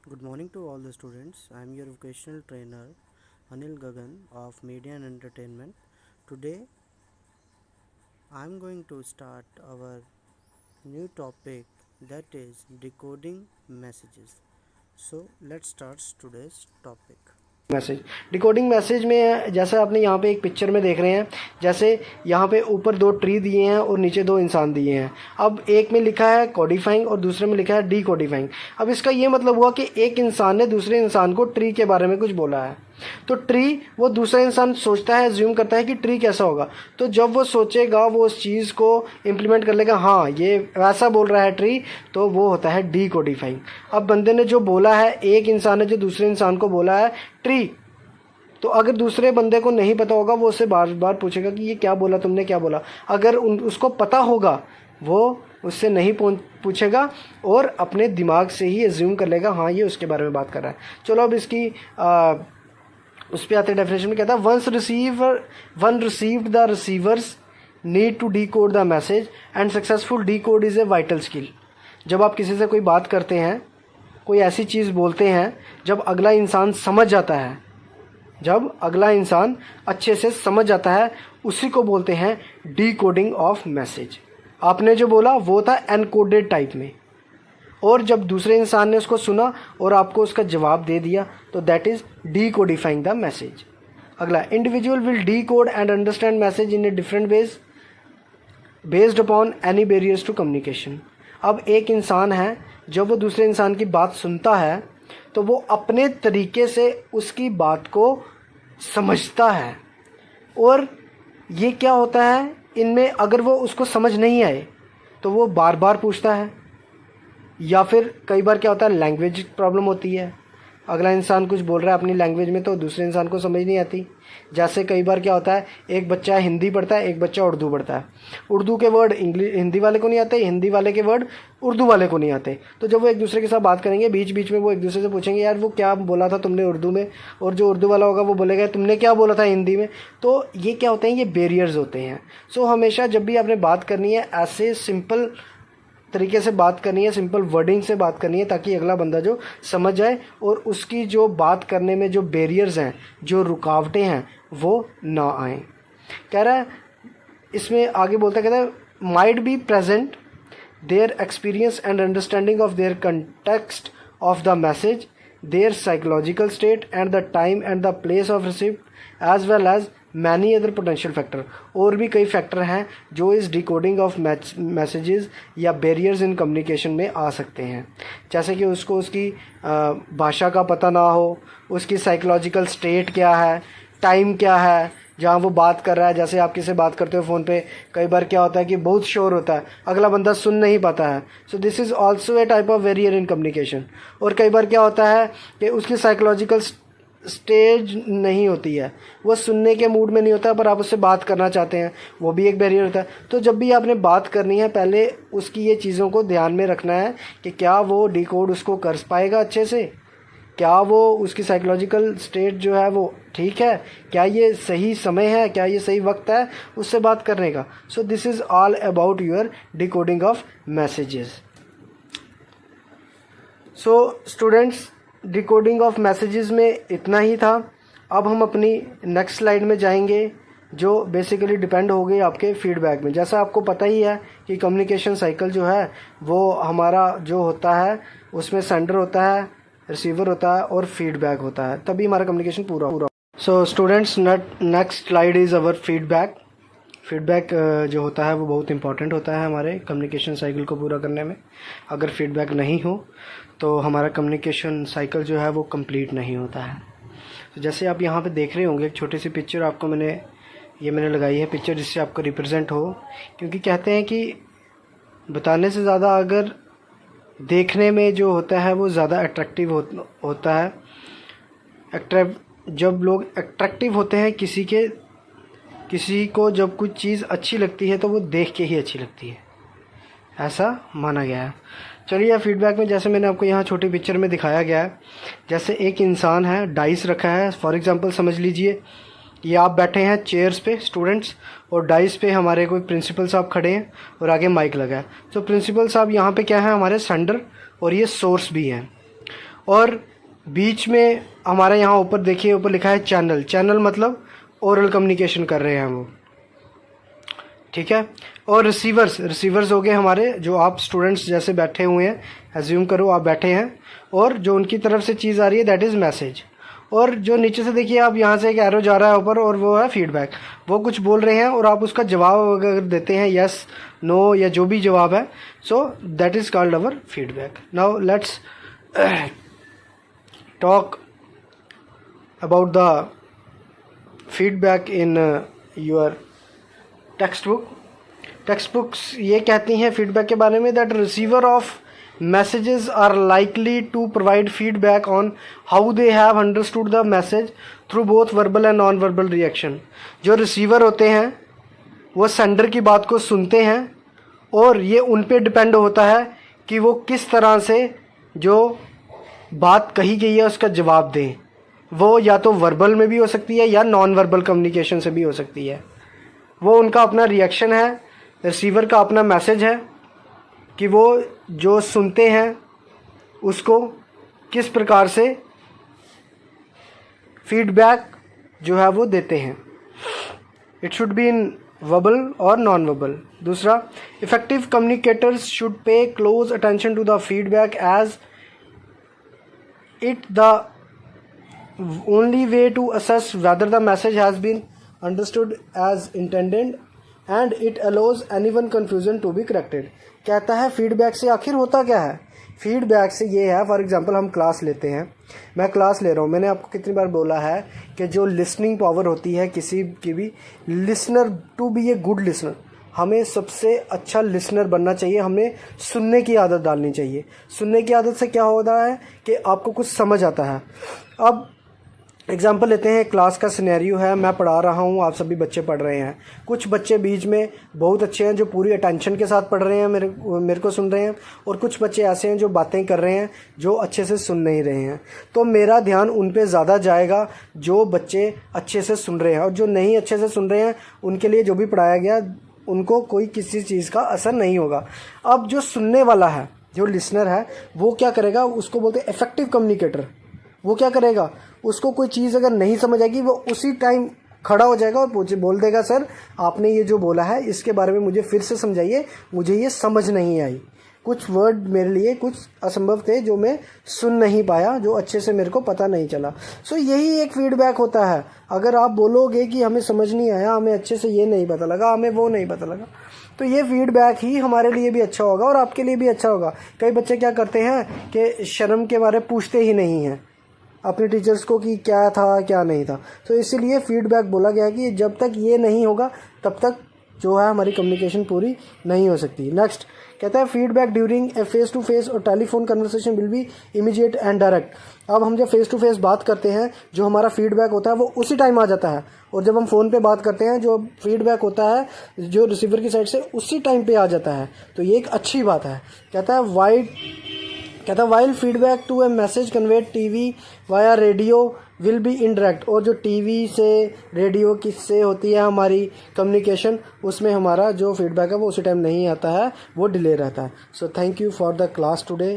Good morning to all the students. I am your vocational trainer Anil Gagan of Media and Entertainment. Today I am going to start our new topic, that is decoding messages. So let's start today's topic. Message decoding message में जैसे आपने यहाँ पे एक picture में देख रहे हैं, जैसे यहाँ पे ऊपर दो ट्री दिए हैं और नीचे दो इंसान दिए हैं। अब एक में लिखा है कोडिफाइंग और दूसरे में लिखा है डी कोडिफाइंग। अब इसका ये मतलब हुआ कि एक इंसान ने दूसरे इंसान को ट्री के बारे में कुछ बोला है, तो ट्री वो दूसरा इंसान सोचता है, ज्यूम करता है कि ट्री कैसा होगा। तो जब वो सोचेगा, वो उस चीज़ को इम्प्लीमेंट कर लेगा, हाँ ये वैसा बोल रहा है ट्री, तो वो होता है डी कोडिफाइंग। अब बंदे ने जो बोला है, एक इंसान ने जो दूसरे इंसान को बोला है ट्री, तो अगर दूसरे बंदे को नहीं पता होगा, वो उससे बार बार पूछेगा कि ये क्या बोला, तुमने क्या बोला। अगर उसको पता होगा, वो उससे नहीं पूछेगा और अपने दिमाग से ही एज्यूम कर लेगा, हाँ ये उसके बारे में बात कर रहा है। चलो अब इसकी उस पर आते डेफिनेशन में कहता है one received the receivers need to decode the message and successful decode is a vital skill. जब आप किसी से कोई बात करते हैं, कोई ऐसी चीज़ बोलते हैं, जब अगला इंसान समझ जाता है, जब अगला इंसान अच्छे से समझ जाता है, उसी को बोलते हैं डी कोडिंग ऑफ मैसेज। आपने जो बोला वो था एनकोडेड टाइप में, और जब दूसरे इंसान ने उसको सुना और आपको उसका जवाब दे दिया, तो that is decodifying the message. अगला, individual will decode and understand message in a different ways based upon any barriers to communication. अब एक इंसान है, जब वो दूसरे इंसान की बात सुनता है, तो वो अपने तरीके से उसकी बात को समझता है। और ये क्या होता है, इनमें अगर वो उसको समझ नहीं आए तो वो बार बार पूछता है, या फिर कई बार क्या होता है, लैंग्वेज प्रॉब्लम होती है। अगला इंसान कुछ बोल रहा है अपनी लैंग्वेज में, तो दूसरे इंसान को समझ नहीं आती। जैसे कई बार क्या होता है, एक बच्चा हिंदी पढ़ता है, एक बच्चा उर्दू पढ़ता है। उर्दू के वर्ड हिंदी वाले को नहीं आते, हिंदी वाले के वर्ड उर्दू वाले को नहीं आते। तो जब वो एक दूसरे के साथ बात करेंगे, बीच बीच में वो एक दूसरे से पूछेंगे, यार वो क्या बोला था तुमने उर्दू में, और जो उर्दू वाला होगा वो बोलेगा तुमने क्या बोला था हिंदी में। तो ये क्या होते हैं, ये बैरियर्स होते हैं। सो हमेशा जब भी आपने बात करनी है, ऐसे सिंपल तरीके से बात करनी है, सिंपल वर्डिंग से बात करनी है, ताकि अगला बंदा जो समझ जाए और उसकी जो बात करने में जो बैरियर्स हैं, जो रुकावटें हैं, वो ना आए। कह रहा है इसमें आगे बोलता, कहता है might be present their experience and understanding of their context of the message, their psychological state and the time and the place of receipt as well as many other potential factor. और भी कई factor हैं जो इस decoding of messages या barriers in communication में आ सकते हैं। जैसे कि उसको उसकी भाषा का पता ना हो, उसकी साइकोलॉजिकल स्टेट क्या है, टाइम क्या है जहाँ वो बात कर रहा है। जैसे आप किसी से बात करते हो फ़ोन पे, कई बार क्या होता है कि बहुत शोर होता है, अगला बंदा सुन नहीं पाता है। So this is also a type of barrier in communication. और कई बार क्या होता है कि उसकी साइकोलॉजिकल स्टेज नहीं होती है, वो सुनने के मूड में नहीं होता, पर आप उससे बात करना चाहते हैं, वो भी एक बैरियर होता है। तो जब भी आपने बात करनी है, पहले उसकी ये चीज़ों को ध्यान में रखना है कि क्या वो डिकोड उसको कर पाएगा अच्छे से, क्या वो उसकी साइकोलॉजिकल स्टेट जो है वो ठीक है, क्या ये सही समय है, क्या ये सही वक्त है उससे बात करने का। So this is all about your decoding of messages. So students, decoding of messages में इतना ही था। अब हम अपनी नेक्स्ट स्लाइड में जाएंगे, जो बेसिकली डिपेंड हो गई आपके फीडबैक में। जैसा आपको पता ही है कि कम्युनिकेशन साइकिल जो है वो हमारा जो होता है, उसमें सेंडर होता है, रिसीवर होता है और फीडबैक होता है, तभी हमारा कम्युनिकेशन पूरा। So students, next slide is our feedback. Feedback जो होता है वो बहुत इंपॉर्टेंट होता है हमारे कम्युनिकेशन साइकिल को पूरा करने में। अगर फीडबैक नहीं हो तो हमारा कम्युनिकेशन साइकिल जो है वो कंप्लीट नहीं होता है। तो जैसे आप यहाँ पे देख रहे होंगे, एक छोटी सी पिक्चर आपको मैंने लगाई है पिक्चर, जिससे आपको रिप्रेजेंट हो। क्योंकि कहते हैं कि बताने से ज़्यादा अगर देखने में जो होता है वो ज़्यादा अट्रैक्टिव होता है। जब लोग अट्रैक्टिव होते हैं किसी को जब कुछ चीज़ अच्छी लगती है तो वो देख के ही अच्छी लगती है, ऐसा माना गया है। चलिए फीडबैक में जैसे मैंने आपको यहाँ छोटी पिक्चर में दिखाया गया है, जैसे एक इंसान है, डाइस रखा है। फॉर एग्जांपल समझ लीजिए ये आप बैठे हैं चेयर्स पे स्टूडेंट्स, और डाइस पे हमारे कोई प्रिंसिपल साहब खड़े हैं और आगे माइक लगा है। तो प्रिंसिपल साहब यहाँ पे क्या है, हमारे सेंडर, और ये सोर्स भी हैं। और बीच में हमारे यहाँ ऊपर देखिए, ऊपर लिखा है चैनल। चैनल मतलब ओरल कम्युनिकेशन कर रहे हैं वो, ठीक है। और रिसीवर्स हो गए हमारे, जो आप स्टूडेंट्स जैसे बैठे हुए हैं, एज्यूम करो आप बैठे हैं और जो उनकी तरफ से चीज़ आ रही है दैट इज़ मैसेज। और जो नीचे से देखिए आप, यहाँ से एक एरो जा रहा है ऊपर और वो है फीडबैक। वो कुछ बोल रहे हैं और आप उसका जवाब अगर देते हैं यस, नो या जो भी जवाब है, so that is called our feedback. Now let's talk about the feedback in your text books ये कहती हैं फीडबैक के बारे में that receiver of messages are likely to provide feedback on how they have understood the message through both verbal and non-verbal reaction। जो receiver होते हैं वो सेंडर की बात को सुनते हैं और ये उन पे डिपेंड होता है कि वो किस तरह से जो बात कही गई है उसका जवाब दें। वो या तो वर्बल में भी हो सकती है या नॉन वर्बल कम्युनिकेशन से भी हो सकती है। वो उनका अपना रिएक्शन है, रिसीवर का अपना मैसेज है कि वो जो सुनते हैं उसको किस प्रकार से फीडबैक जो है वो देते हैं। It should be in verbal और नॉन वर्बल। दूसरा, effective communicators should pay close attention to the feedback as it the only way to assess whether the message has been understood as intended and it allows anyone confusion to be corrected. कहता है feedback से आखिर होता क्या है? Feedback से ये है, फॉर एग्जांपल हम क्लास लेते हैं, मैं क्लास ले रहा हूँ, मैंने आपको कितनी बार बोला है कि जो लिसनिंग पावर होती है किसी की भी, listener to be a good listener, हमें सबसे अच्छा लिसनर बनना चाहिए, हमें सुनने की आदत डालनी चाहिए। सुनने की आदत से क्या होता है कि आपको कुछ समझ आता है। अब एग्जाम्पल लेते हैं, क्लास का सिनेरियो है, मैं पढ़ा रहा हूँ, आप सभी बच्चे पढ़ रहे हैं। कुछ बच्चे बीच में बहुत अच्छे हैं जो पूरी अटेंशन के साथ पढ़ रहे हैं, मेरे को सुन रहे हैं, और कुछ बच्चे ऐसे हैं जो बातें कर रहे हैं जो अच्छे से सुन नहीं रहे हैं। तो मेरा ध्यान उन पे ज़्यादा जाएगा जो बच्चे अच्छे से सुन रहे हैं, और जो नहीं अच्छे से सुन रहे हैं उनके लिए जो भी पढ़ाया गया उनको कोई किसी चीज़ का असर नहीं होगा। अब जो सुनने वाला है, जो लिसनर है, वो क्या करेगा, उसको बोलते हैं इफेक्टिव कम्युनिकेटर। वो क्या करेगा, उसको कोई चीज़ अगर नहीं समझ आएगी वो उसी टाइम खड़ा हो जाएगा और बोल देगा, सर आपने ये जो बोला है इसके बारे में मुझे फिर से समझाइए, मुझे ये समझ नहीं आई, कुछ वर्ड मेरे लिए कुछ असंभव थे जो मैं सुन नहीं पाया, जो अच्छे से मेरे को पता नहीं चला। सो यही एक फीडबैक होता है। अगर आप बोलोगे कि हमें समझ नहीं आया, हमें अच्छे से ये नहीं पता लगा, हमें वो नहीं पता लगा, तो ये फीडबैक ही हमारे लिए भी अच्छा होगा और आपके लिए भी अच्छा होगा। कई बच्चे क्या करते हैं कि शर्म के बारे पूछते ही नहीं हैं अपने टीचर्स को कि क्या था क्या नहीं था। तो इसीलिए फीडबैक बोला गया है कि जब तक ये नहीं होगा तब तक जो है हमारी कम्युनिकेशन पूरी नहीं हो सकती। नेक्स्ट कहता है feedback during a face to face और telephone conversation will be immediate and direct. अब हम जब फेस टू फेस बात करते हैं जो हमारा फीडबैक होता है वो उसी टाइम आ जाता है, और जब हम फ़ोन पे बात करते हैं जो फीडबैक होता है जो रिसीवर की साइड से उसी टाइम पे आ जाता है। तो ये एक अच्छी बात है। कहता है while feedback to a message conveyed TV via radio will be indirect. और जो टीवी से रेडियो किससे होती है हमारी कम्युनिकेशन, उसमें हमारा जो फीडबैक है वो उसी टाइम नहीं आता है, वो डिले रहता है। So thank you for the class today.